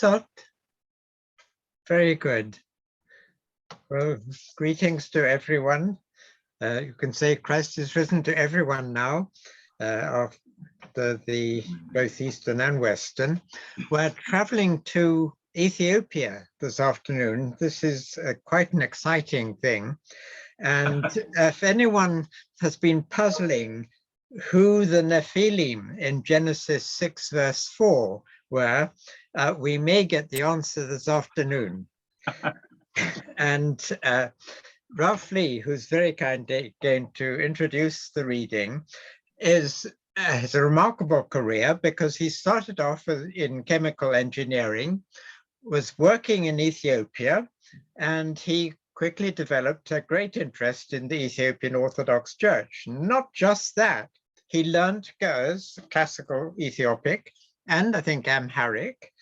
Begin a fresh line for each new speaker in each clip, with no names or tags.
Start. Very good. Well, greetings to everyone. You can say Christ is risen to everyone now, after the both Eastern and Western. We're traveling to Ethiopia this afternoon. This is quite an exciting thing. And if anyone has been puzzling who the Nephilim in Genesis 6 verse 4 were, we may get the answer this afternoon. And Ralph Lee, who's very kindly going to introduce the reading, has a remarkable career because he started off in chemical engineering, was working in Ethiopia, and he quickly developed a great interest in the Ethiopian Orthodox Church. Not just that, he learned Goes, classical Ethiopic, and I think Amharic,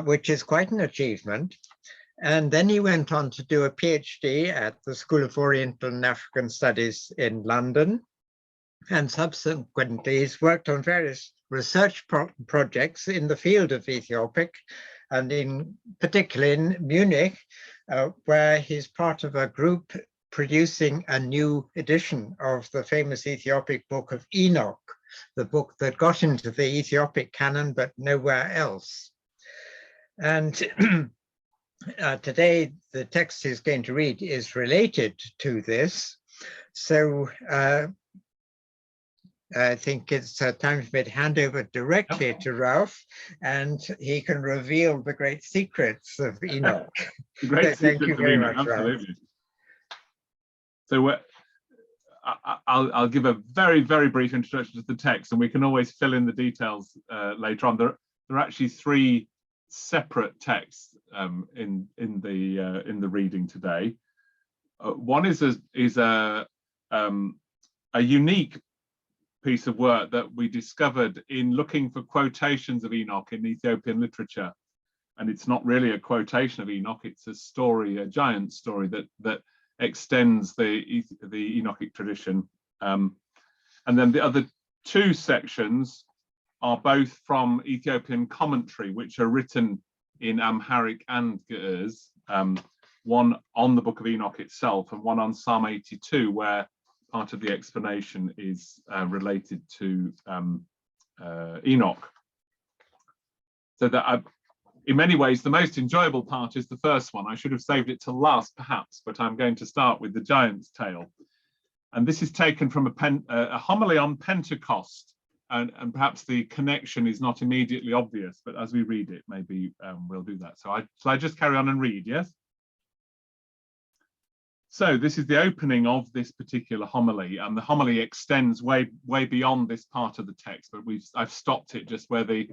which is quite an achievement. And then he went on to do a PhD at the School of Oriental and African Studies in London. And subsequently, he's worked on various research projects in the field of Ethiopic, and in particular in Munich, where he's part of a group producing a new edition of the famous Ethiopic book of Enoch, the book that got into the Ethiopic canon, but nowhere else. And today, the text he's going to read is related to this. So I think it's time for me to hand over directly to Ralph, and he can reveal the great secrets of Enoch. Thank you very much, Ralph.
So I'll give a very, very brief introduction to the text, and we can always fill in the details later on. There are actually three separate texts in the reading today. One is a unique piece of work that we discovered in looking for quotations of Enoch in Ethiopian literature, and it's not really a quotation of Enoch; it's a story, a giant story that extends the Enochic tradition. And then the other two sections are both from Ethiopian commentary, which are written in Amharic and Ge'ez, one on the Book of Enoch itself and one on Psalm 82, where part of the explanation is related to Enoch. So that in many ways, the most enjoyable part is the first one. I should have saved it till last, perhaps, but I'm going to start with the Giant's Tale. And this is taken from a homily on Pentecost. And perhaps the connection is not immediately obvious, but as we read it, maybe we'll do that. So I just carry on and read, yes? So this is the opening of this particular homily, and the homily extends way beyond this part of the text, but I've stopped it just where the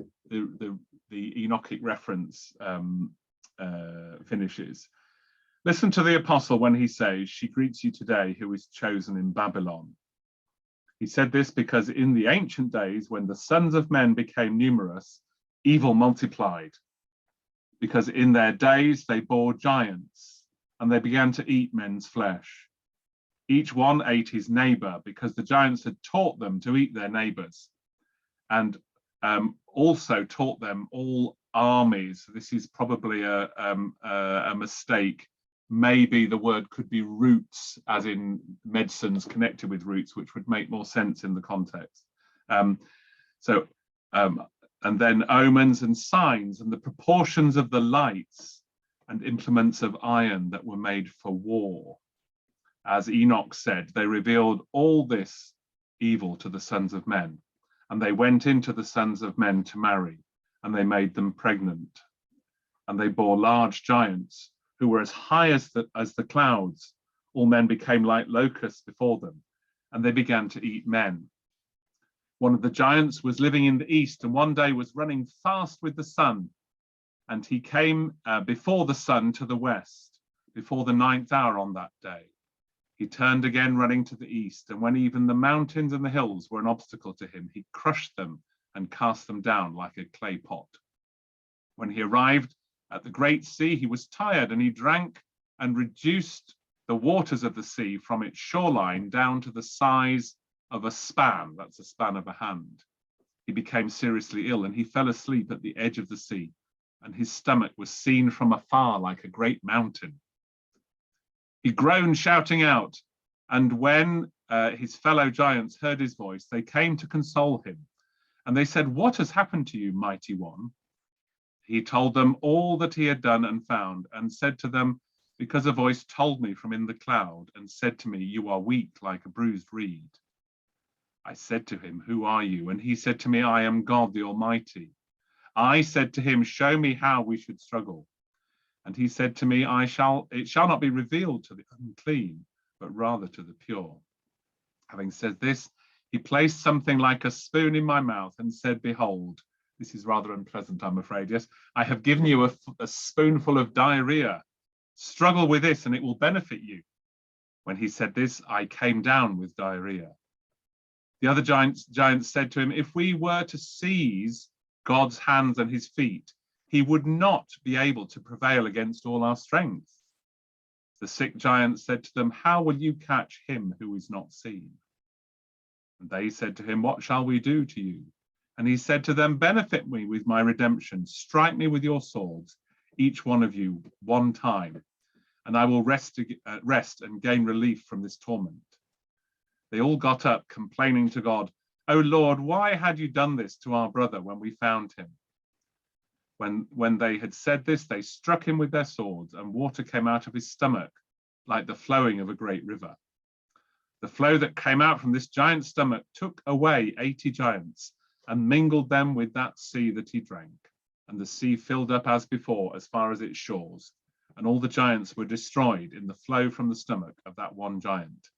Enochic reference finishes. Listen to the apostle when he says, "She greets you today who is chosen in Babylon." He said this because in the ancient days, when the sons of men became numerous, evil multiplied. Because in their days they bore giants, and they began to eat men's flesh. Each one ate his neighbor, because the giants had taught them to eat their neighbors, and also taught them all armies. This is probably a mistake. Maybe the word could be roots, as in medicines connected with roots, which would make more sense in the context. And then omens and signs, and the proportions of the lights, and implements of iron that were made for war. As Enoch said, they revealed all this evil to the sons of men, and they went into the sons of men to marry, and they made them pregnant. And they bore large giants, who were as high as the clouds. All men became like locusts before them, and they began to eat men. One of the giants was living in the east, and one day was running fast with the sun. And he came before the sun to the west, before the 9th hour on that day. He turned again, running to the east, and when even the mountains and the hills were an obstacle to him, he crushed them and cast them down like a clay pot. When he arrived at the great sea, he was tired, and he drank and reduced the waters of the sea from its shoreline down to the size of a span. That's a span of a hand. He became seriously ill, and he fell asleep at the edge of the sea. and his stomach was seen from afar like a great mountain. He groaned, shouting out, and when his fellow giants heard his voice, they came to console him. And they said, "What has happened to you, mighty one?" He told them all that he had done and found, and said to them, "Because a voice told me from in the cloud and said to me, 'You are weak like a bruised reed.' I said to him, 'Who are you?' And he said to me, 'I am God the Almighty.' I said to him, 'Show me how we should struggle.' And he said to me, it shall not be revealed to the unclean, but rather to the pure." Having said this, he placed something like a spoon in my mouth and said, "Behold," this is rather unpleasant, I'm afraid, yes, "I have given you a spoonful of diarrhea. Struggle with this and it will benefit you." When he said this, I came down with diarrhea. The other giants said to him, "If we were to seize God's hands and his feet, he would not be able to prevail against all our strength." The sick giant said to them, "How will you catch him who is not seen?" And they said to him, "What shall we do to you?" And he said to them, "Benefit me with my redemption. Strike me with your swords, each one of you one time, and I will rest and gain relief from this torment." They all got up, complaining to God, "O Lord, why had you done this to our brother when we found him?" When they had said this, they struck him with their swords, and water came out of his stomach like the flowing of a great river. The flow that came out from this giant's stomach took away 80 giants and mingled them with that sea that he drank. And the sea filled up as before, as far as its shores. And all the giants were destroyed in the flow from the stomach of that one giant.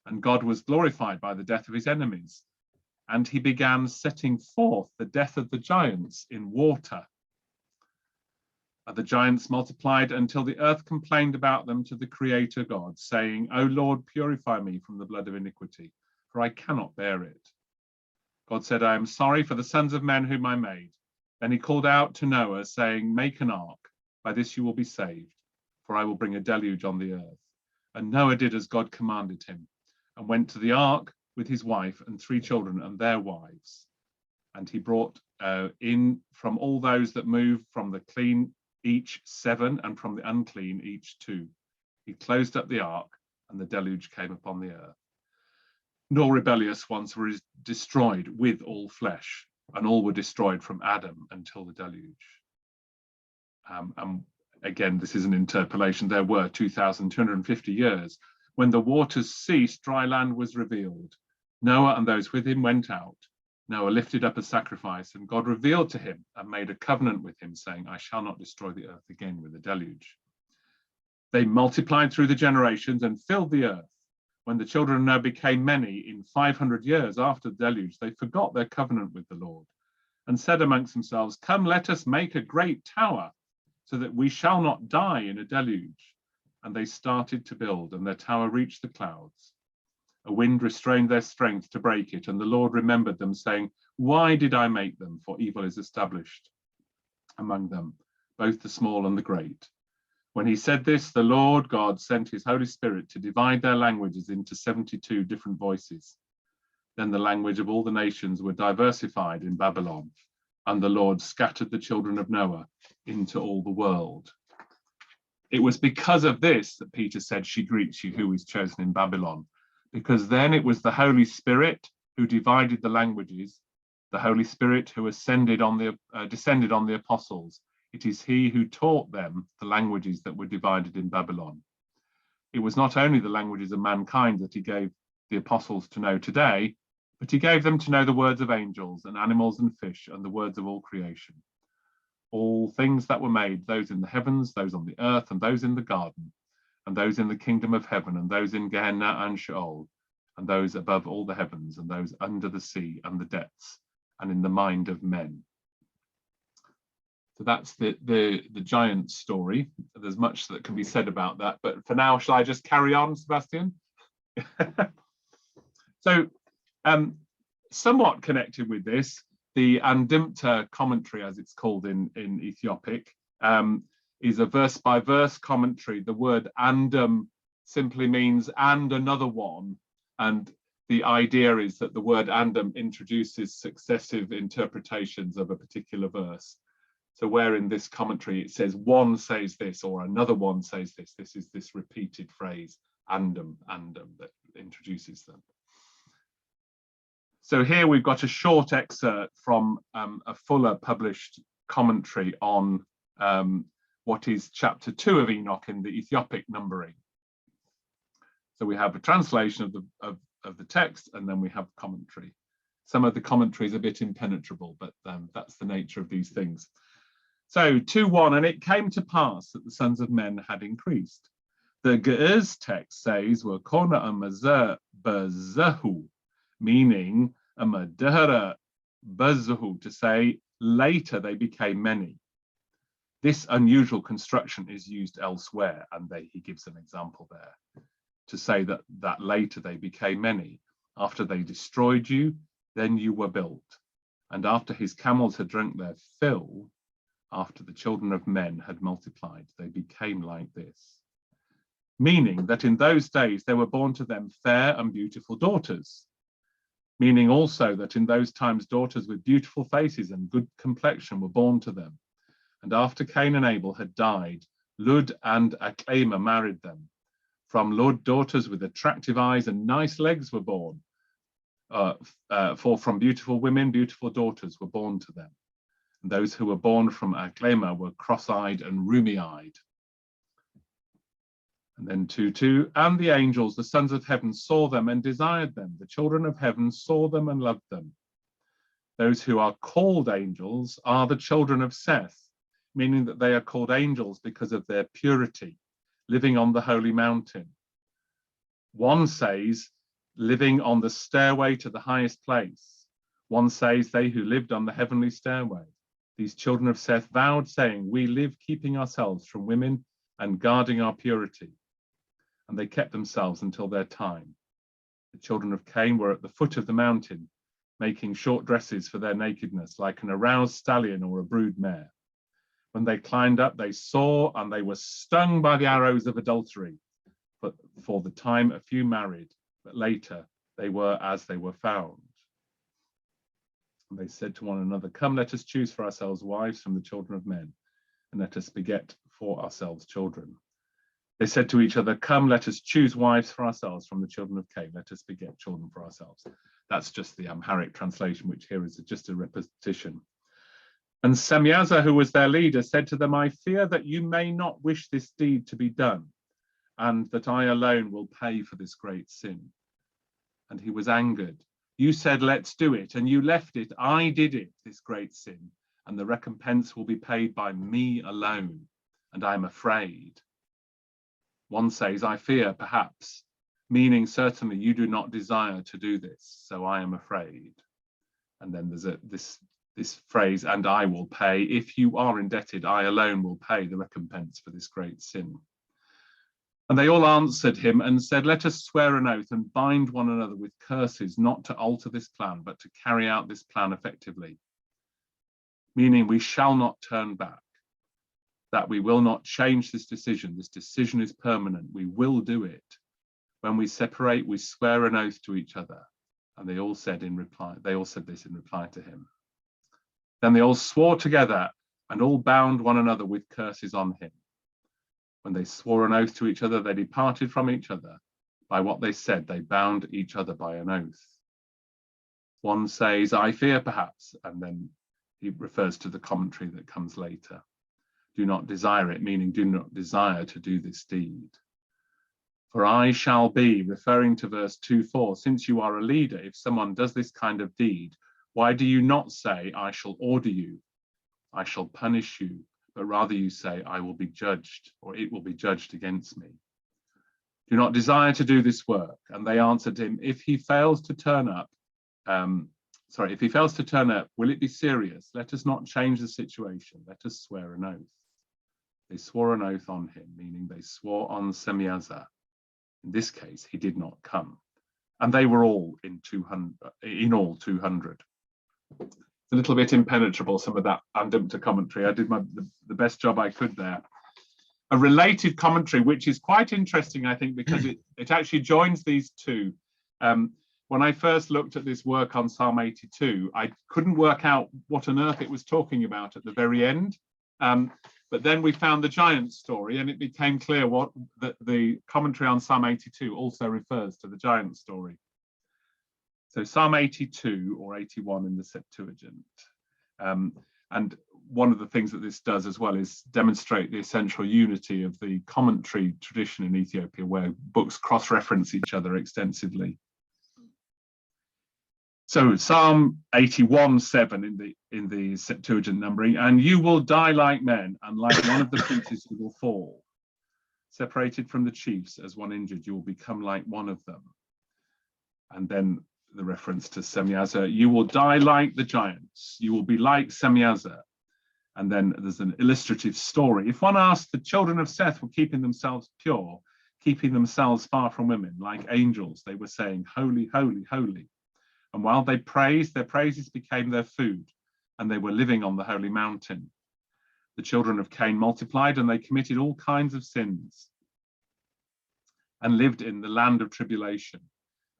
And God was glorified by the death of his enemies. And he began setting forth the death of the giants in water. And the giants multiplied until the earth complained about them to the Creator God, saying, "O Lord, purify me from the blood of iniquity, for I cannot bear it." God said, "I am sorry for the sons of men whom I made." Then he called out to Noah, saying, "Make an ark, by this you will be saved, for I will bring a deluge on the earth." And Noah did as God commanded him, and went to the ark with his wife and 3 children and their wives. And he brought in from all those that move, from the clean each 7, and from the unclean each 2. He closed up the ark, and the deluge came upon the earth. Nor rebellious ones were destroyed with all flesh, and all were destroyed from Adam until the deluge. And again, this is an interpolation. There were 2,250 years. When the waters ceased, dry land was revealed. Noah and those with him went out. Noah lifted up a sacrifice, and God revealed to him and made a covenant with him, saying, "I shall not destroy the earth again with a deluge." They multiplied through the generations and filled the earth. When the children of Noah became many in 500 years after the deluge, they forgot their covenant with the Lord and said amongst themselves, "Come, let us make a great tower so that we shall not die in a deluge." And they started to build, and their tower reached the clouds. A wind restrained their strength to break it, and the Lord remembered them, saying, "Why did I make them? For evil is established among them, both the small and the great." When he said this, the Lord God sent his Holy Spirit to divide their languages into 72 different voices. Then the language of all the nations were diversified in Babylon, and the Lord scattered the children of Noah into all the world. It was because of this that Peter said, "She greets you who is chosen in Babylon," because then it was the Holy Spirit who divided the languages, the Holy Spirit who descended on the apostles. It is he who taught them the languages that were divided in Babylon. It was not only the languages of mankind that he gave the apostles to know today, but he gave them to know the words of angels and animals and fish and the words of all creation. All things that were made, those in the heavens, those on the earth, and those in the garden, and those in the kingdom of heaven, and those in Gehenna and Sheol, and those above all the heavens, and those under the sea and the depths, and in the mind of men. So that's the giant story. There's much that can be said about that, but for now, shall I just carry on, Sebastian? So, somewhat connected with this, the Andimta commentary, as it's called in Ethiopic, is a verse-by-verse commentary. The word andum simply means "and another one," and the idea is that the word andum introduces successive interpretations of a particular verse. So where in this commentary it says one says this or another one says this, this is this repeated phrase, andum, that introduces them. So here we've got a short excerpt from a fuller published commentary on what is chapter 2 of Enoch in the Ethiopic numbering. So we have a translation of the text, and then we have commentary. Some of the commentary is a bit impenetrable, but that's the nature of these things. So 2:1, and it came to pass that the sons of men had increased. The Ge'ez text says, Wakona amazer bazahu, meaning amadara bazahu, to say later they became many. This unusual construction is used elsewhere, and he gives an example there to say that later they became many. After they destroyed you, then you were built. And after his camels had drunk their fill, after the children of men had multiplied, they became like this. Meaning that in those days there were born to them fair and beautiful daughters. Meaning also that in those times daughters with beautiful faces and good complexion were born to them. And after Cain and Abel had died, Lud and Aklema married them. From Lud, daughters with attractive eyes and nice legs were born. For from beautiful women, beautiful daughters were born to them. And those who were born from Aklema were cross-eyed and rheumy-eyed. And then 2:2, and the angels, the sons of heaven, saw them and desired them. The children of heaven saw them and loved them. Those who are called angels are the children of Seth, meaning that they are called angels because of their purity, living on the holy mountain. One says, living on the stairway to the highest place. One says, they who lived on the heavenly stairway. These children of Seth vowed, saying, we live keeping ourselves from women and guarding our purity. And they kept themselves until their time. The children of Cain were at the foot of the mountain, making short dresses for their nakedness, like an aroused stallion or a brood mare. When they climbed up, they saw, and they were stung by the arrows of adultery. But for the time, a few married, but later they were as they were found. And they said to one another, come, let us choose for ourselves wives from the children of men, and let us beget for ourselves children. They said to each other, come, let us choose wives for ourselves from the children of Cain, let us beget children for ourselves. That's just the Amharic translation, which here is just a repetition. And Semyaza, who was their leader, said to them, I fear that you may not wish this deed to be done, and that I alone will pay for this great sin. And he was angered. You said, let's do it, and you left it. I did it, this great sin, and the recompense will be paid by me alone, and I am afraid. One says, I fear, perhaps, meaning certainly you do not desire to do this, so I am afraid. And then there's this phrase, and I will pay. If you are indebted, I alone will pay the recompense for this great sin. And they all answered him and said, let us swear an oath and bind one another with curses, not to alter this plan, but to carry out this plan effectively. Meaning we shall not turn back, that we will not change this decision. This decision is permanent. We will do it. When we separate, we swear an oath to each other. And they all said this in reply to him. Then they all swore together and all bound one another with curses on him. When they swore an oath to each other, they departed from each other. By what they said, they bound each other by an oath. One says, I fear perhaps, and then he refers to the commentary that comes later. Do not desire it, meaning do not desire to do this deed. For I shall be, referring to verse 2:4, since you are a leader, if someone does this kind of deed, why do you not say, I shall order you, I shall punish you, but rather you say, I will be judged, or it will be judged against me. Do not desire to do this work. And they answered him, if he fails to turn up, will it be serious? Let us not change the situation. Let us swear an oath. They swore an oath on him, meaning they swore on Semyaza. In this case, he did not come. And they were all in all 200. It's a little bit impenetrable, some of that Andumta commentary. I did the best job I could there. A related commentary, which is quite interesting, I think, because it actually joins these two. when I first looked at this work on Psalm 82, I couldn't work out what on earth it was talking about at the very end. But then we found the giant story, and it became clear that the commentary on Psalm 82 also refers to the giant story. So Psalm 82 or 81 in the Septuagint. And one of the things that this does as well is demonstrate the essential unity of the commentary tradition in Ethiopia, where books cross-reference each other extensively. So Psalm 81:7 in the Septuagint numbering, and you will die like men, and like one of the princes you will fall. Separated from the chiefs as one injured, you will become like one of them. And then the reference to Semyaza, you will die like the giants, you will be like Semyaza. And then there's an illustrative story. If one asked, the children of Seth were keeping themselves pure, keeping themselves far from women, like angels, they were saying, holy, holy, holy. And while they praised, their praises became their food, and they were living on the holy mountain. The children of Cain multiplied, and they committed all kinds of sins, and lived in the land of tribulation,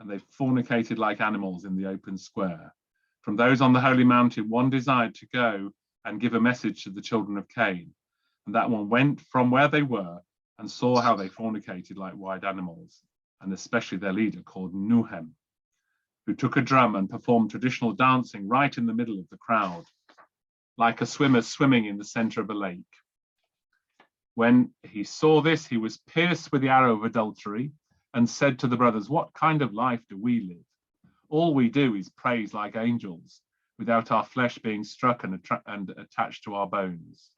and they fornicated like animals in the open square. From those on the holy mountain, one desired to go and give a message to the children of Cain, and that one went from where they were and saw how they fornicated like wild animals, and especially their leader called Nuhem, who took a drum and performed traditional dancing right in the middle of the crowd, like a swimmer swimming in the center of a lake. When he saw this, he was pierced with the arrow of adultery and said to the brothers, what kind of life do we live? All we do is praise like angels, without our flesh being struck and attached to our bones.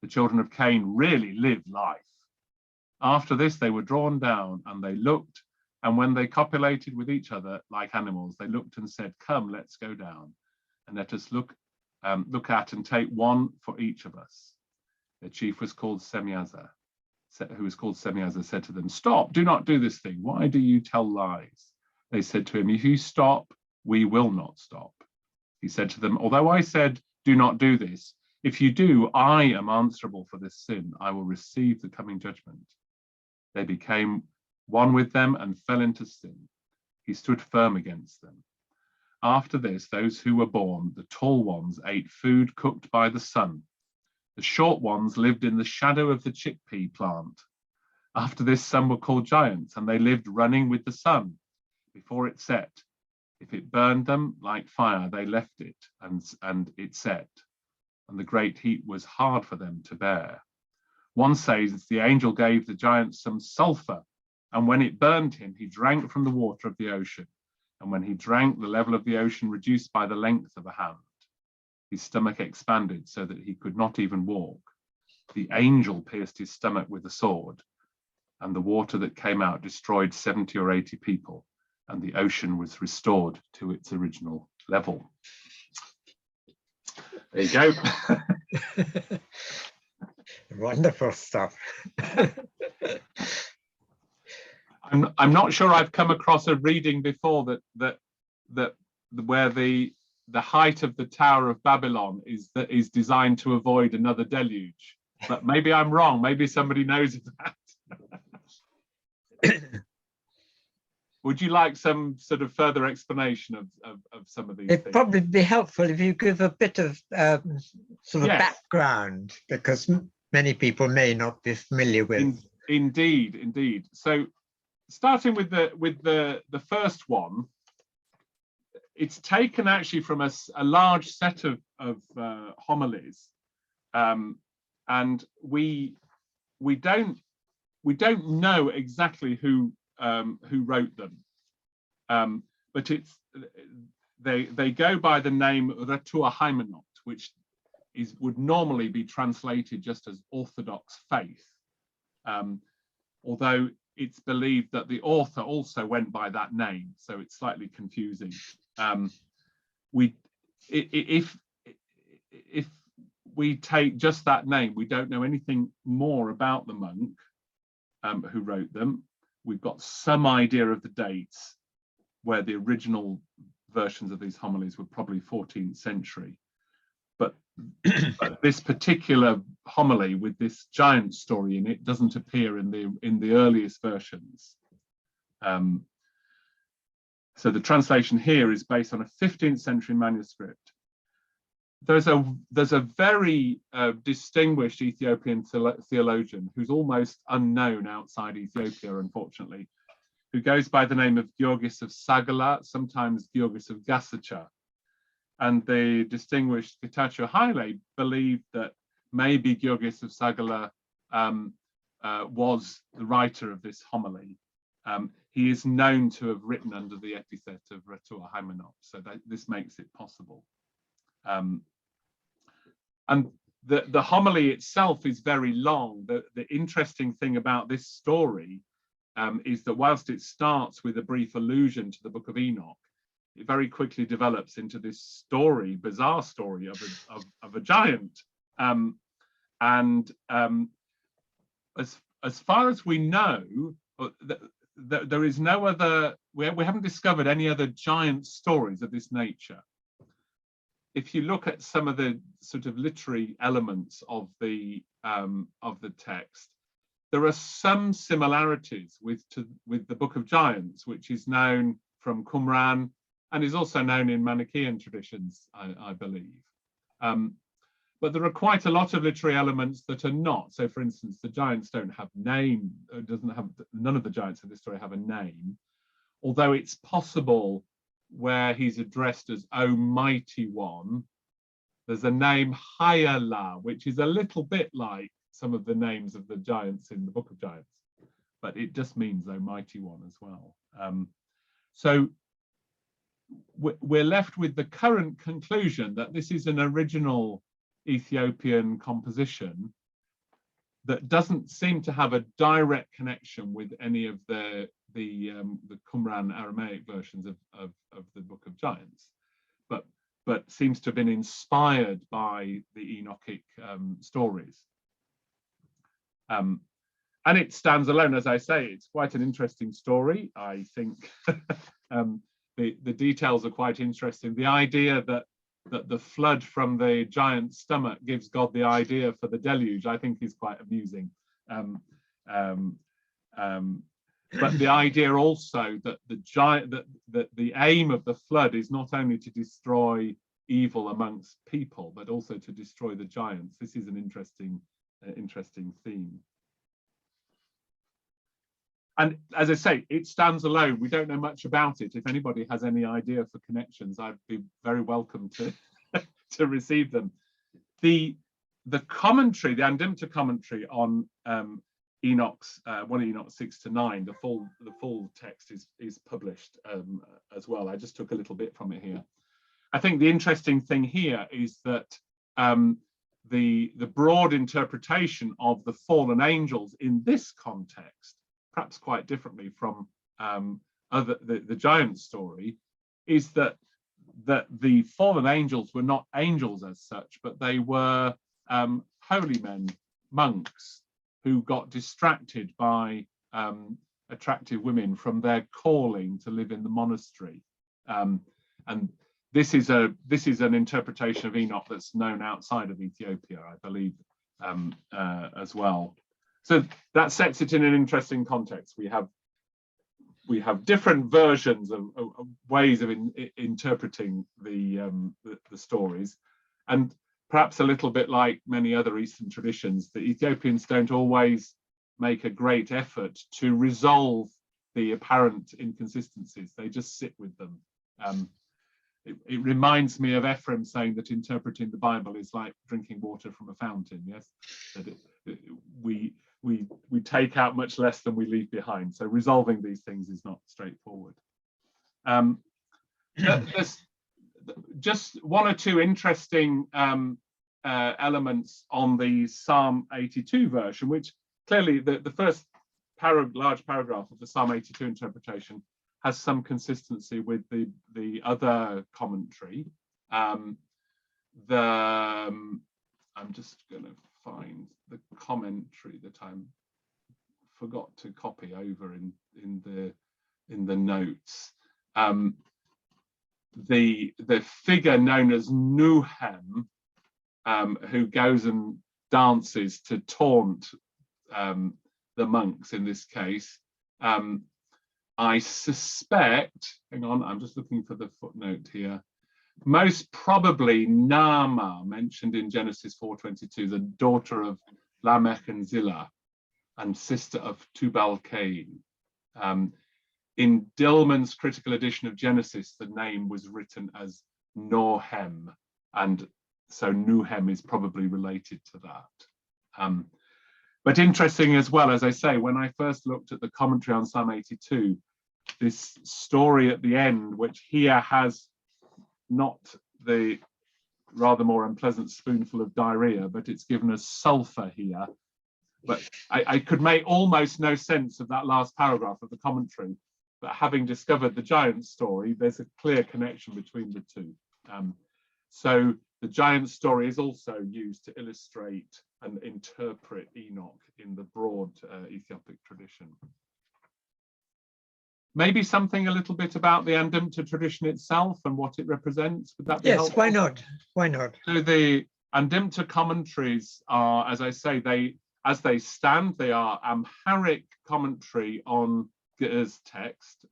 The children of Cain really lived life. After this, they were drawn down, and they looked, and when they copulated with each other like animals, they looked and said, come, let's go down, and let us look at and take one for each of us. Their chief was called Semyaza, who was called Semyaza, said to them, stop, do not do this thing. Why do you tell lies? They said to him, if you stop, we will not stop. He said to them, although I said, do not do this, if you do, I am answerable for this sin. I will receive the coming judgment. They became one with them and fell into sin. He stood firm against them. After this, those who were born, the tall ones, ate food cooked by the sun. The short ones lived in the shadow of the chickpea plant. After this, some were called giants, and they lived running with the sun before it set. If it burned them like fire, they left it, and it set. And the great heat was hard for them to bear. One says the angel gave the giant some sulfur, and when it burned him, he drank from the water of the ocean. And when he drank, the level of the ocean reduced by the length of a hand. His stomach expanded so that he could not even walk. The angel pierced his stomach with a sword, and the water that came out destroyed 70 or 80 people, and the ocean was restored to its original level. There you go.
Wonderful stuff.
I'm not sure I've come across a reading before that where the height of the Tower of Babylon is designed to avoid another deluge. But maybe I'm wrong. Maybe somebody knows that. Would you like some sort of further explanation of some of these things?
It'd probably be helpful if you give a bit of sort of background, because many people may not be familiar with.
Indeed. So starting with the first one, it's taken actually from a large set of homilies, and we don't know exactly who wrote them, but they go by the name Ratua Hymenot, which would normally be translated just as Orthodox faith, although it's believed that the author also went by that name, so it's slightly confusing. If we take just that name, we don't know anything more about the monk who wrote them. We've got some idea of the dates, where the original versions of these homilies were probably 14th century. But this particular homily with this giant story in it doesn't appear in the earliest versions. So the translation here is based on a 15th century manuscript. There's a very distinguished Ethiopian theologian who's almost unknown outside Ethiopia, unfortunately, who goes by the name of Georgis of Sagala, sometimes Georgis of Gasacha. And the distinguished Getachew Haile believed that maybe Georgis of Sagala was the writer of this homily. He is known to have written under the epithet of Retua Hymenop, so that this makes it possible. And the homily itself is very long. The interesting thing about this story is that whilst it starts with a brief allusion to the Book of Enoch, it very quickly develops into this story, bizarre story of a giant. As far as we know, there is no other, we haven't discovered any other giant stories of this nature. If you look at some of the sort of literary elements of the text, there are some similarities with the Book of Giants, which is known from Qumran and is also known in Manichaean traditions, I believe. But there are quite a lot of literary elements that are not. So, for instance, the giants don't have name. None of the giants in this story have a name, although it's possible where he's addressed as "O Mighty One." There's a name Hayala, which is a little bit like some of the names of the giants in the Book of Giants, but it just means "O Mighty One" as well. So we're left with the current conclusion that this is an original Ethiopian composition that doesn't seem to have a direct connection with any of the Qumran Aramaic versions of the Book of Giants, but seems to have been inspired by the Enochic stories. And it stands alone, as I say. It's quite an interesting story. I think the details are quite interesting. The idea that the flood from the giant's stomach gives God the idea for the deluge, I think, is quite amusing. But the idea also that the aim of the flood is not only to destroy evil amongst people, but also to destroy the giants. This is an interesting theme. And as I say, it stands alone. We don't know much about it. If anybody has any idea for connections, I'd be very welcome to to receive them. The commentary, the Andimta commentary on Enoch's 1 Enoch 6 to 9, the full text is published as well. I just took a little bit from it here. I think the interesting thing here is that the broad interpretation of the fallen angels in this context, perhaps quite differently from the giant story, is that the fallen angels were not angels as such, but they were holy men, monks, who got distracted by attractive women from their calling to live in the monastery. And this is an interpretation of Enoch that's known outside of Ethiopia, I believe, as well. So that sets it in an interesting context. We have different versions of ways of interpreting the stories, and perhaps a little bit like many other Eastern traditions, the Ethiopians don't always make a great effort to resolve the apparent inconsistencies. They just sit with them. It reminds me of Ephraim saying that interpreting the Bible is like drinking water from a fountain. Yes, that we take out much less than we leave behind. So resolving these things is not straightforward. There's just one or two interesting elements on the Psalm 82 version, which clearly the first large paragraph of the Psalm 82 interpretation has some consistency with the other commentary. I'm just going to find the commentary that I forgot to copy over in the notes. The figure known as Nuhem, who goes and dances to taunt the monks in this case, I suspect, hang on, I'm just looking for the footnote here. Most probably Naamah, mentioned in Genesis 4:22, the daughter of Lamech and Zillah and sister of Tubal-Cain. In Dillman's critical edition of Genesis, the name was written as Nohem, and so Nuhem is probably related to that. But interesting as well, as I say, when I first looked at the commentary on Psalm 82, this story at the end, which here has not the rather more unpleasant spoonful of diarrhea, but it's given us sulfur here. But I could make almost no sense of that last paragraph of the commentary. But having discovered the giant story, there's a clear connection between the two. So the giant story is also used to illustrate and interpret Enoch in the broad Ethiopic tradition. Maybe something a little bit about the Andimta tradition itself and what it represents. Would that be helpful?
Yes, why not? Why not?
So the Andimta commentaries are, as I say, as they stand, they are Amharic commentary on Ge'ez text,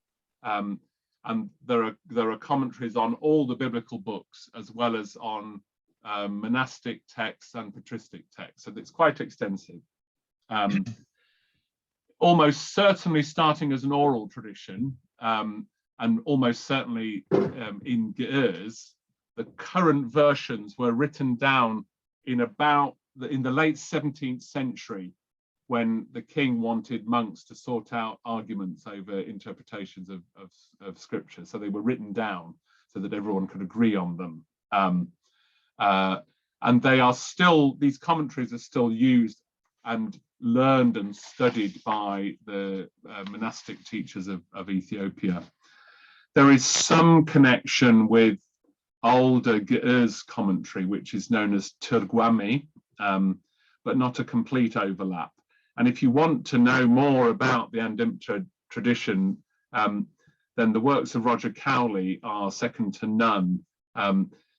and there are commentaries on all the biblical books as well as on monastic texts and patristic texts. So it's quite extensive. Almost certainly starting as an oral tradition, and almost certainly in Ge'ez, the current versions were written down in the late 17th century, when the king wanted monks to sort out arguments over interpretations of scripture. So they were written down so that everyone could agree on them. And they are still, these commentaries are still used and learned and studied by the monastic teachers of Ethiopia. There is some connection with older Ge'ez commentary, which is known as Turgwami, but not a complete overlap. And if you want to know more about the Andimta tradition, then the works of Roger Cowley are second to none.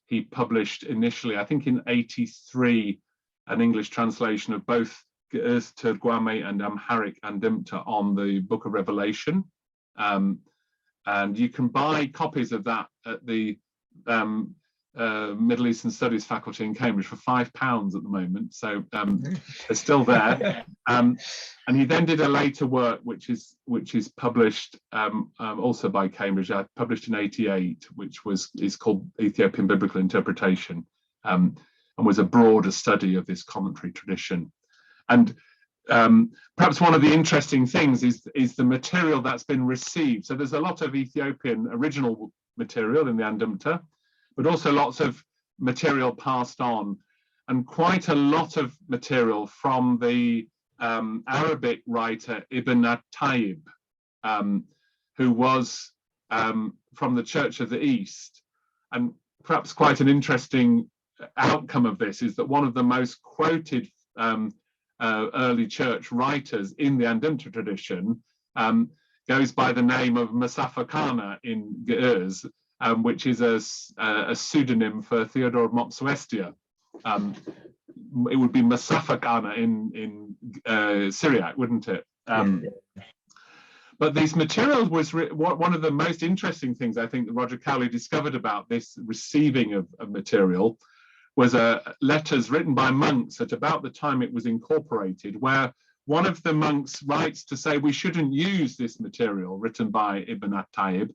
He published initially, I think in '83, an English translation of both Ge'ez Turgwame and Amharic Andimta on the Book of Revelation. And you can buy copies of that at the Middle Eastern Studies faculty in Cambridge for £5 at the moment, so they're still there. And he then did a later work which is published also by Cambridge, published in '88, which is called Ethiopian Biblical Interpretation, and was a broader study of this commentary tradition. And perhaps one of the interesting things is the material that's been received. So there's a lot of Ethiopian original material in the Andimta, but also lots of material passed on, and quite a lot of material from the Arabic writer Ibn at-Tayyib, who was from the Church of the East. And perhaps quite an interesting outcome of this is that one of the most quoted early church writers in the Andimta tradition goes by the name of Musafa Kana in Ge'ez, which is a pseudonym for Theodore of Mopsuestia. It would be Musafa Kana in Syriac, wouldn't it? But these materials was one of the most interesting things I think that Roger Cowley discovered about this receiving of material was letters written by monks at about the time it was incorporated, where one of the monks writes to say we shouldn't use this material written by Ibn at-Tayyib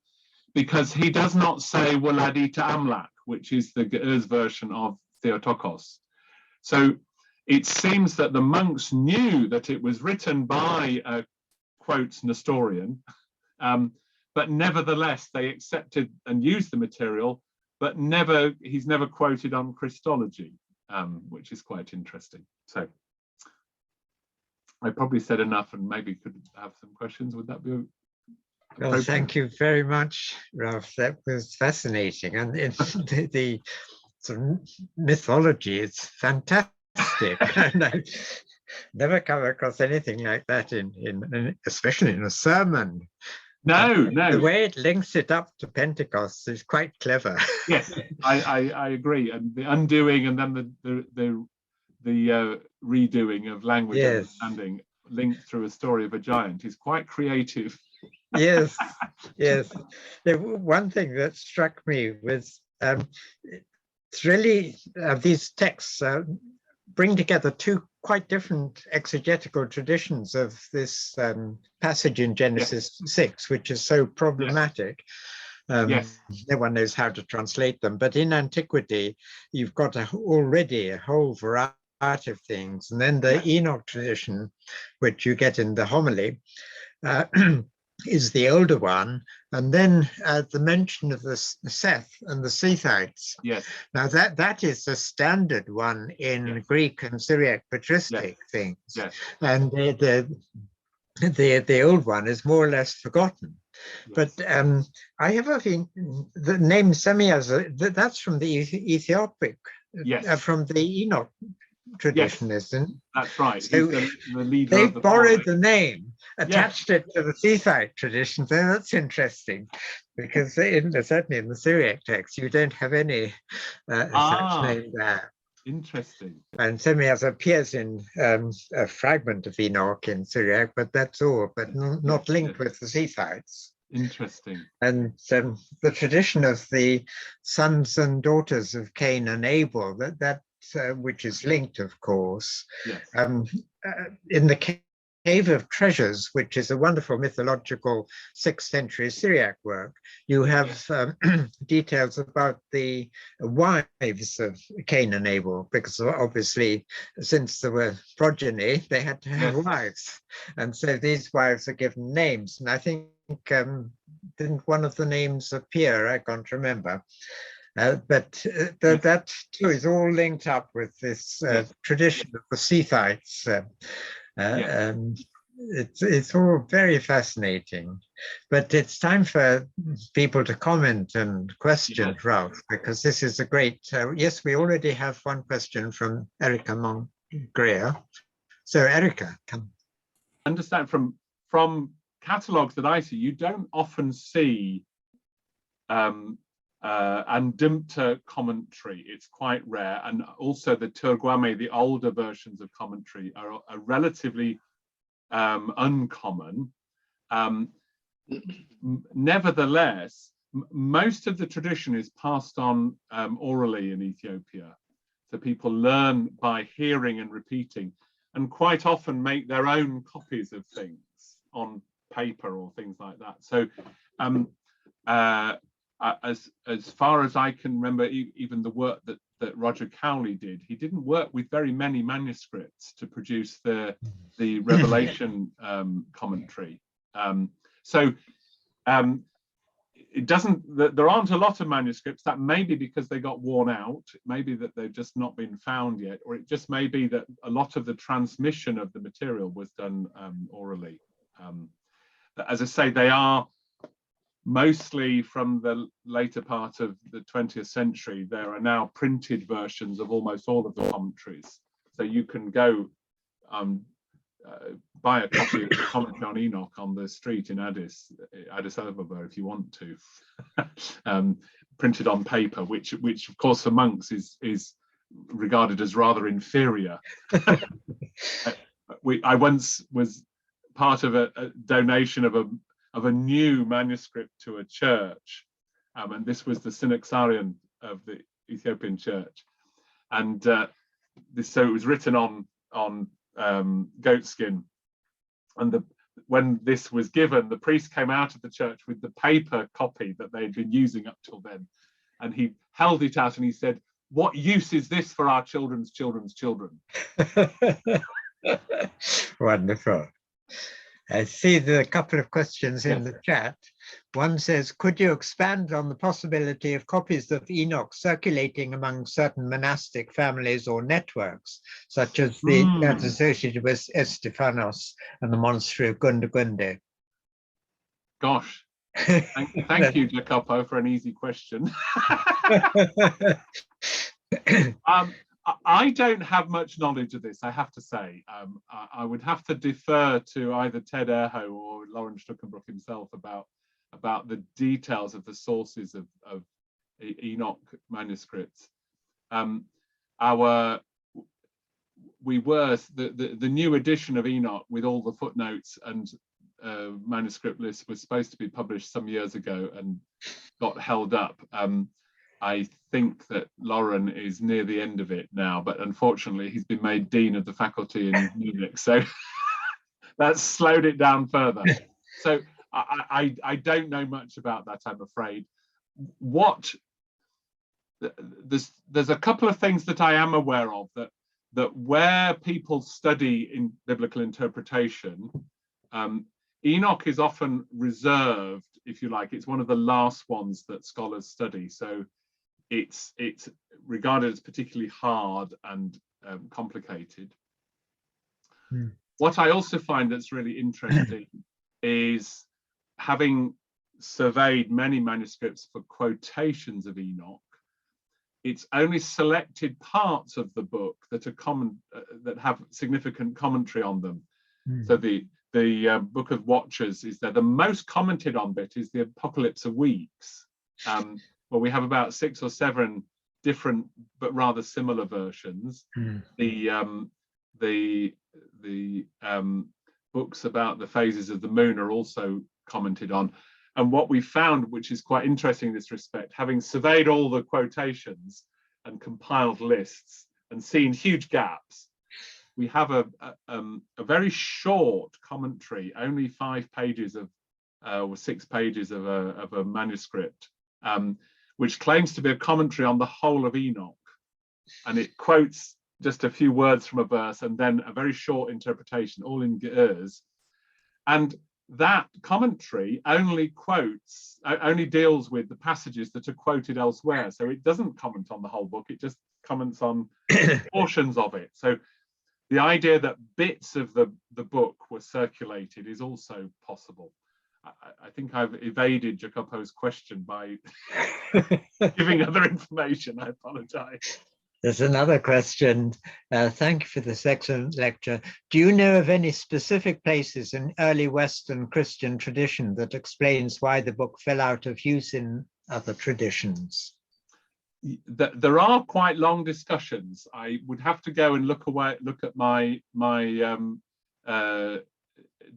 because he does not say Waladi to Amlak, which is the Ge'ez version of Theotokos. So it seems that the monks knew that it was written by a, quote, Nestorian, but nevertheless they accepted and used the material, but he's never quoted on Christology, which is quite interesting. So I probably said enough and maybe could have some questions. Would that be
well, thank you very much, Ralph. That was fascinating. And it's the sort of mythology is fantastic. And I've never come across anything like that especially in a sermon.
No.
The way it links it up to Pentecost is quite clever.
Yes, I agree. And the undoing and then the redoing of language understanding linked through a story of a giant is quite creative.
Yes, yes. One thing that struck me was it's really these texts bring together two quite different exegetical traditions of this passage in Genesis 6, which is so problematic.
Yes.
No one knows how to translate them, but in antiquity, you've got already a whole variety of things. And then the Enoch tradition, which you get in the homily, is the older one, and then the mention of the Seth and the Sethites.
Yes.
Now that is the standard one in Greek and Syriac patristic things, and the old one is more or less forgotten. But I have a feeling the name Semyaza, that's from the Ethiopic, from the Enoch tradition, isn't it?
That's right.
So
he's the leader
they
of the
borrowed
family.
the name, attached it to the Sethite tradition. So that's interesting, because certainly in the Syriac text, you don't have any such name there.
Interesting.
And Semyaza appears in a fragment of Enoch in Syriac, but that's all, but not linked with the Sethites.
Interesting.
And the tradition of the sons and daughters of Cain and Abel, that which is linked, of course, in the Cave of Treasures, which is a wonderful mythological 6th century Syriac work, you have details about the wives of Cain and Abel, because obviously, since there were progeny, they had to have wives. And so these wives are given names. And I think, didn't one of the names appear? I can't remember. But that too is all linked up with this tradition of the Sethites. It's all very fascinating, but it's time for people to comment and question Ralph, because this is a great, yes, we already have one question from Erica Mongrea. So Erica, come.
Understand from catalogues that I see, you don't often see Andimta commentary. It's quite rare, and also the Turguame, the older versions of commentary, are relatively uncommon. Nevertheless, most of the tradition is passed on orally in Ethiopia, so people learn by hearing and repeating, and quite often make their own copies of things on paper or things like that. So as far as I can remember, even the work that Roger Cowley did, he didn't work with very many manuscripts to produce the Revelation commentary. It doesn't, there aren't a lot of manuscripts. That may be because they got worn out, maybe that they've just not been found yet, or it just may be that a lot of the transmission of the material was done orally. As I say, they are mostly from the later part of the 20th century. There are now printed versions of almost all of the commentaries. So you can go buy a copy of the commentary on Enoch on the street in Addis Ababa if you want to, printed on paper, which of course for monks is regarded as rather inferior. I once was part of a donation of a new manuscript to a church, and this was the Synaxarion of the Ethiopian church, and so it was written on goatskin, and when this was given, the priest came out of the church with the paper copy that they had been using up till then, and he held it out and he said, "What use is this for our children's children's children?"
Wonderful. I see there are a couple of questions in the chat. One says, could you expand on the possibility of copies of Enoch circulating among certain monastic families or networks, such as that associated with Estefanos and the monastery of Gundegunde?
Gosh, thank you, Jacopo, for an easy question. I don't have much knowledge of this, I have to say. I would have to defer to either Ted Erho or Lawrence Stuckenbrook himself about the details of the sources of Enoch manuscripts. The new edition of Enoch with all the footnotes and manuscript list was supposed to be published some years ago and got held up. I think that Lauren is near the end of it now, but unfortunately he's been made Dean of the faculty in Munich, so that's slowed it down further. So I don't know much about that, I'm afraid. There's a couple of things that I am aware of, that where people study in biblical interpretation, Enoch is often reserved, if you like. It's one of the last ones that scholars study, so it's regarded as particularly hard and complicated. What I also find that's really interesting is, having surveyed many manuscripts for quotations of Enoch, it's only selected parts of the book that are common, that have significant commentary on them. So the Book of Watchers is there. The most commented on bit is the Apocalypse of Weeks, where we have about 6 or 7 different but rather similar versions. The books about the phases of the moon are also commented on. And what we found, which is quite interesting in this respect, having surveyed all the quotations and compiled lists and seen huge gaps, we have a very short commentary, only 5 pages of, or 6 pages of a manuscript, which claims to be a commentary on the whole of Enoch. And it quotes just a few words from a verse and then a very short interpretation, all in Ge'ez. And that commentary only deals with the passages that are quoted elsewhere. So it doesn't comment on the whole book, it just comments on portions of it. So the idea that bits of the book were circulated is also possible. I think I've evaded Jacopo's question by giving other information. I apologize.
There's another question. Thank you for this excellent lecture. Do you know of any specific places in early Western Christian tradition that explains why the book fell out of use in other traditions?
There are quite long discussions. I would have to go and look at my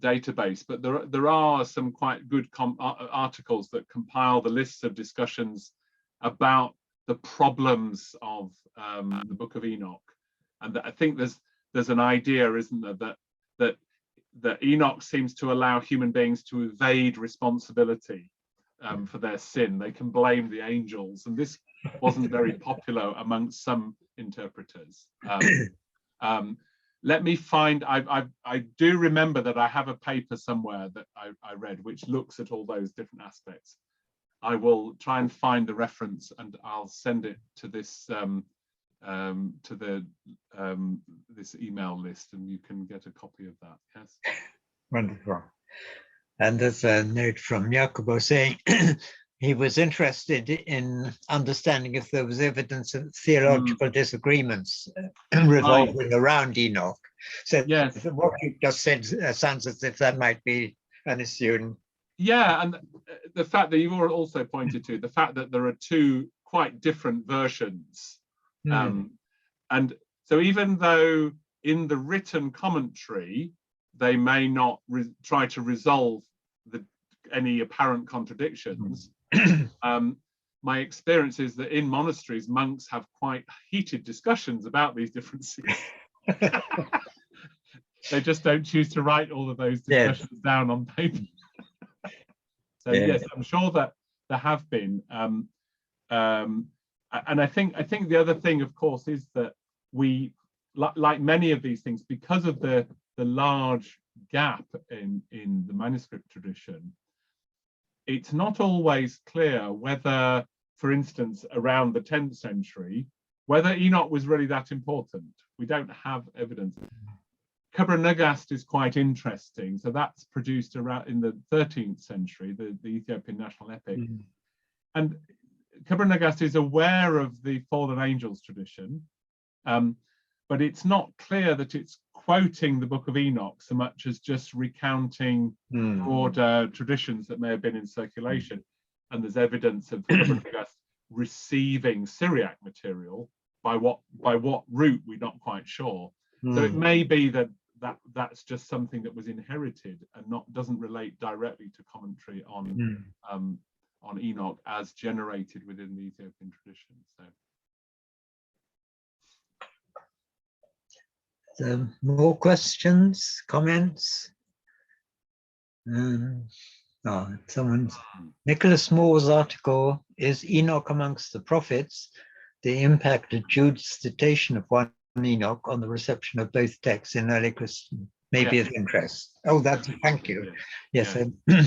database, but there are some quite good articles that compile the lists of discussions about the problems of the Book of Enoch. And I think there's an idea, isn't there, that Enoch seems to allow human beings to evade responsibility for their sin. They can blame the angels, and this wasn't very popular amongst some interpreters. Let me find, I do remember that I have a paper somewhere that I read which looks at all those different aspects. I will try and find the reference and I'll send it to this this email list, and you can get a copy of that. Yes.
Wonderful. And there's a note from Jacopo saying he was interested in understanding if there was evidence of theological disagreements revolving around Enoch. So yes, what you just said sounds as if that might be an issue.
Yeah, and the fact that you've also pointed to the fact that there are 2 quite different versions. And so even though in the written commentary, they may not try to resolve any apparent contradictions, my experience is that in monasteries, monks have quite heated discussions about these differences. They just don't choose to write all of those discussions down on paper. So yes, I'm sure that there have been, and I think the other thing, of course, is that we, like many of these things, because of the large gap in the manuscript tradition, it's not always clear whether, for instance, around the 10th century, whether Enoch was really that important. We don't have evidence. Kubra-Nagast is quite interesting. So that's produced around in the 13th century, the Ethiopian national epic. And Kubra-Nagast is aware of the fallen angels tradition, but it's not clear that it's quoting the Book of Enoch so much as just recounting broader traditions that may have been in circulation. And there's evidence of Kubra-Nagast receiving Syriac material. By what route, we're not quite sure. So it may be that that's just something that was inherited and doesn't relate directly to commentary on Enoch as generated within the Ethiopian tradition.
So more questions, comments? Nicholas Moore's article, "Is Enoch Amongst the Prophets? The Impact of Jude's citation of one Enoch on the reception of both texts in early Christian may be of interest." Oh, thank you. Yes,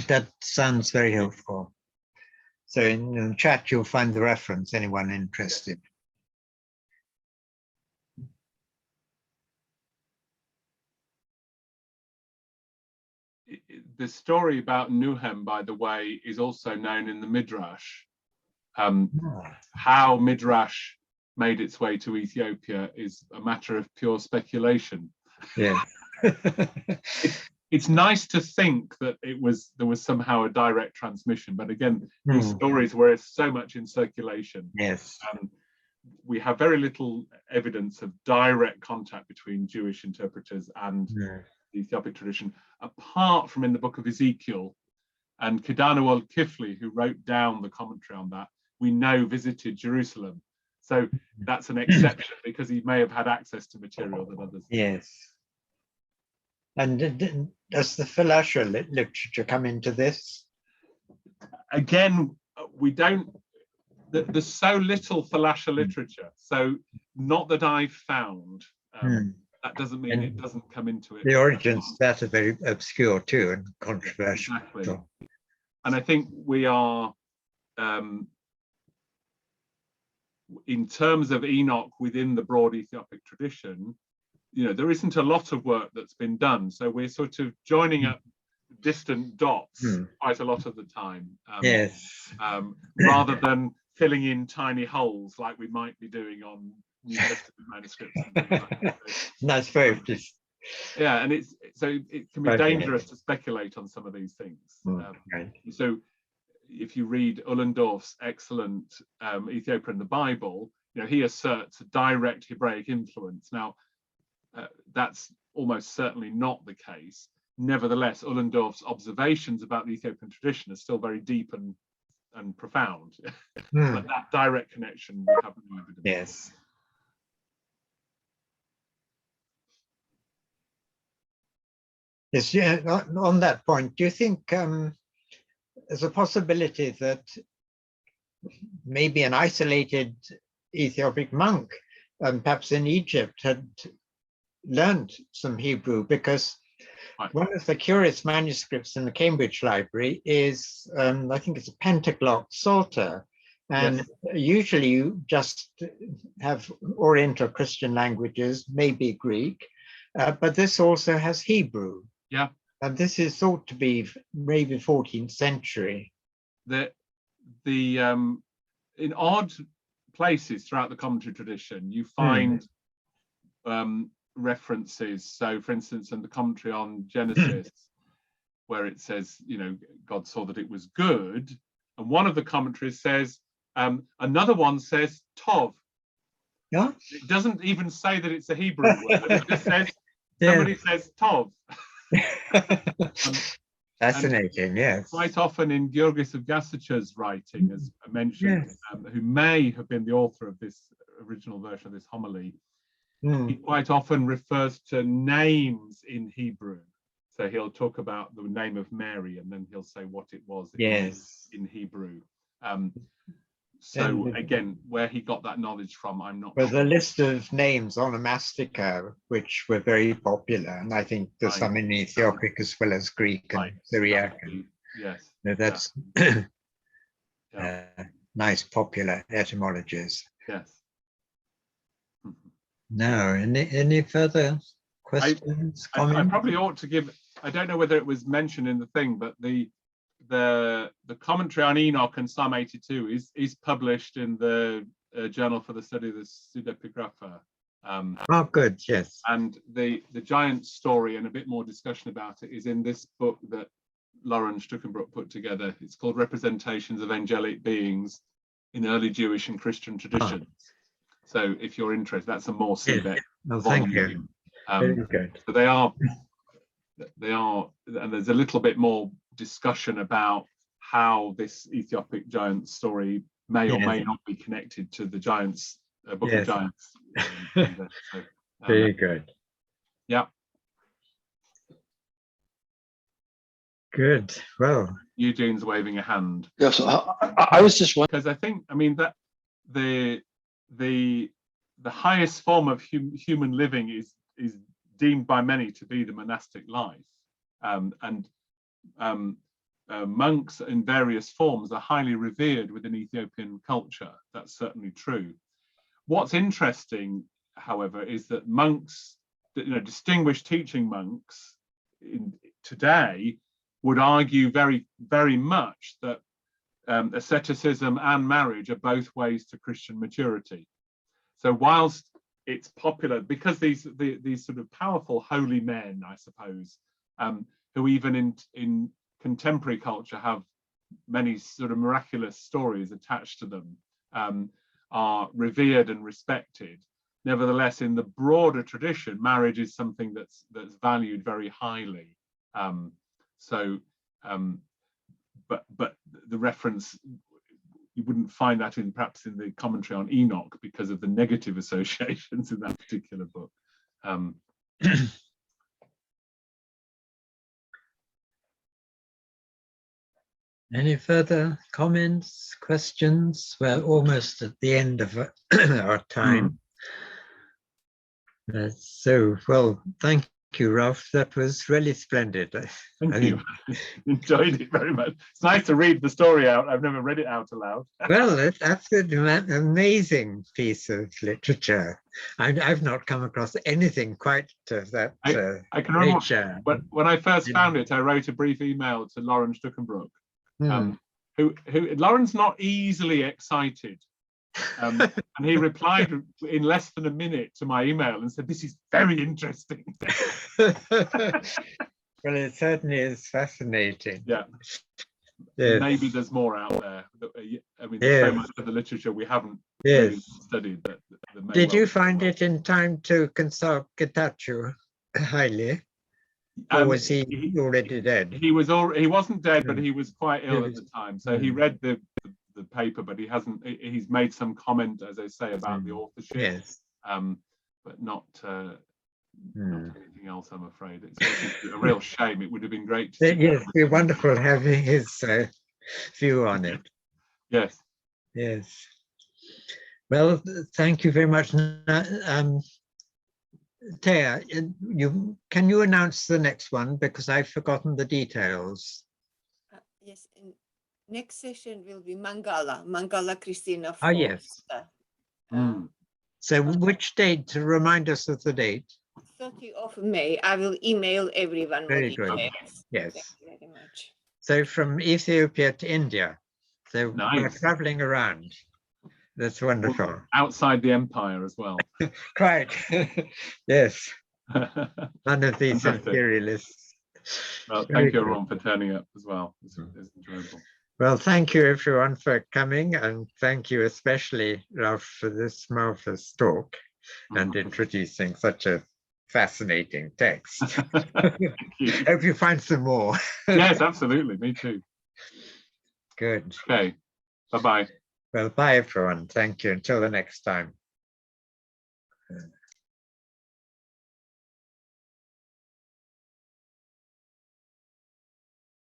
that sounds very helpful. So in the chat, you'll find the reference, anyone interested.
The story about Nuhem, by the way, is also known in the Midrash. How Midrash made its way to Ethiopia is a matter of pure speculation.
Yeah.
It's nice to think that there was somehow a direct transmission, but again, these stories where it's so much in circulation.
Yes.
We have very little evidence of direct contact between Jewish interpreters and the Ethiopic tradition, apart from in the book of Ezekiel. And Kedanu al-Kifli, who wrote down the commentary on that, we know visited Jerusalem. So that's an exception because he may have had access to material that others did.
Yes. And does the Falasha literature come into this?
Again, we don't, there's so little Falasha literature. So not that I've found. That doesn't mean it doesn't come into it.
The origins of that are very obscure too and controversial.
Exactly. So. And I think we are, in terms of Enoch within the broad Ethiopic tradition, there isn't a lot of work that's been done. So we're sort of joining up distant dots quite a lot of the time.
Yes.
Rather than filling in tiny holes like we might be doing on New Testament manuscripts. And things like that.
That's very just.
Yeah, and it can be dangerous to speculate on some of these things. So if you read Ullendorf's excellent Ethiopia in the Bible, he asserts a direct Hebraic influence. Now, that's almost certainly not the case. Nevertheless, Ullendorf's observations about the Ethiopian tradition are still very deep and profound. But that direct connection, we have no evidence.
Yes. Yes, yeah, on that point, do you think there's a possibility that maybe an isolated Ethiopic monk, perhaps in Egypt, had learned some Hebrew? Because one of the curious manuscripts in the Cambridge Library is, I think it's a Pentaglot Psalter. And usually you just have Oriental Christian languages, maybe Greek, but this also has Hebrew.
Yeah.
And this is thought to be maybe 14th century.
In odd places throughout the commentary tradition, you find references. So, for instance, in the commentary on Genesis, where it says, God saw that it was good, and one of the commentaries says, another one says Tov.
Yeah.
It doesn't even say that it's a Hebrew word. It just says somebody says Tov.
Fascinating, yes.
Quite often in Georgis of Gassica's writing, as I mentioned, who may have been the author of this original version of this homily, he quite often refers to names in Hebrew. So he'll talk about the name of Mary, and then he'll say what it was in Hebrew. So again, where he got that knowledge from, I'm not sure.
There's a list of names onomastica, which were very popular, and I think there's some in Ethiopic as well as Greek and Syriac.
Yes.
That's nice popular etymologies.
Yes.
Now, any further questions, comments?
I probably ought to give, I don't know whether it was mentioned in the thing, but the commentary on Enoch and Psalm 82 is published in the Journal for the Study of the Pseudepigrapha.
Oh, good, yes.
And the giant story and a bit more discussion about it is in this book that Lauren Stuckenbrook put together. It's called Representations of Angelic Beings in Early Jewish and Christian Traditions. So if you're interested, that's a more Seebeck
volume. Thank you. Very good.
So they are, and there's a little bit more discussion about how this Ethiopic giant story may or may not be connected to the Giants, Book of Giants. So,
very good.
Yeah.
Good. Well,
Eugene's waving a hand.
Yes, I was just wondering,
because I think, I mean, that the highest form of human living is deemed by many to be the monastic life, and monks in various forms are highly revered within Ethiopian culture. That's certainly true. What's interesting, however, is that monks, distinguished teaching monks today would argue very, very much that asceticism and marriage are both ways to Christian maturity. So whilst it's popular, because these sort of powerful holy men, I suppose, who even in contemporary culture have many sort of miraculous stories attached to them, are revered and respected. Nevertheless, in the broader tradition, marriage is something that's valued very highly. But the reference, you wouldn't find that perhaps in the commentary on Enoch because of the negative associations in that particular book.
Any further comments, questions? We're almost at the end of our time. So, well, thank you, Ralph. That was really splendid.
Thank you. Enjoyed it very much. It's nice to read the story out. I've never read it out aloud.
Well, that's an amazing piece of literature. I've not come across anything quite of that
I can remember
nature.
when I first found it, I wrote a brief email to Lauren Stuckenbrook, who Lauren's not easily excited. And he replied in less than a minute to my email and said, "This is very interesting."
Well, it certainly is fascinating.
Yeah.
Yes.
Maybe there's more out there. I mean, there's so much of the literature we haven't really studied. That
Did you find it in time to consult Getachew highly? Or was he already dead?
He wasn't dead, but he was quite ill at the time. So he read the paper, but he's made some comment, as I say, about the authorship.
Yes.
But not anything else, I'm afraid. It's a real shame. It would have been great to see.
Yes, it'd be wonderful having his view on it.
Yes.
Yes. Well, thank you very much. Thea, can you announce the next one, because I've forgotten the details?
Yes, next session will be Mangala Christina.
Oh, yes. So which date, to remind us of the date?
30th of May. I will email everyone.
Very good. Yes.
Thank you very much.
So from Ethiopia to India. So
nice.
We're traveling around. That's wonderful.
Outside the empire as well.
Quite. Yes. None of these imperialists.
Well, thank you everyone for turning up as well. It's enjoyable.
Well, thank you everyone for coming, and thank you especially, Ralph, for this marvelous talk and introducing such a fascinating text. Hope you find some more.
Yes, absolutely. Me too.
Good.
Okay. Bye-bye.
Well, bye everyone. Thank you. Until the next time.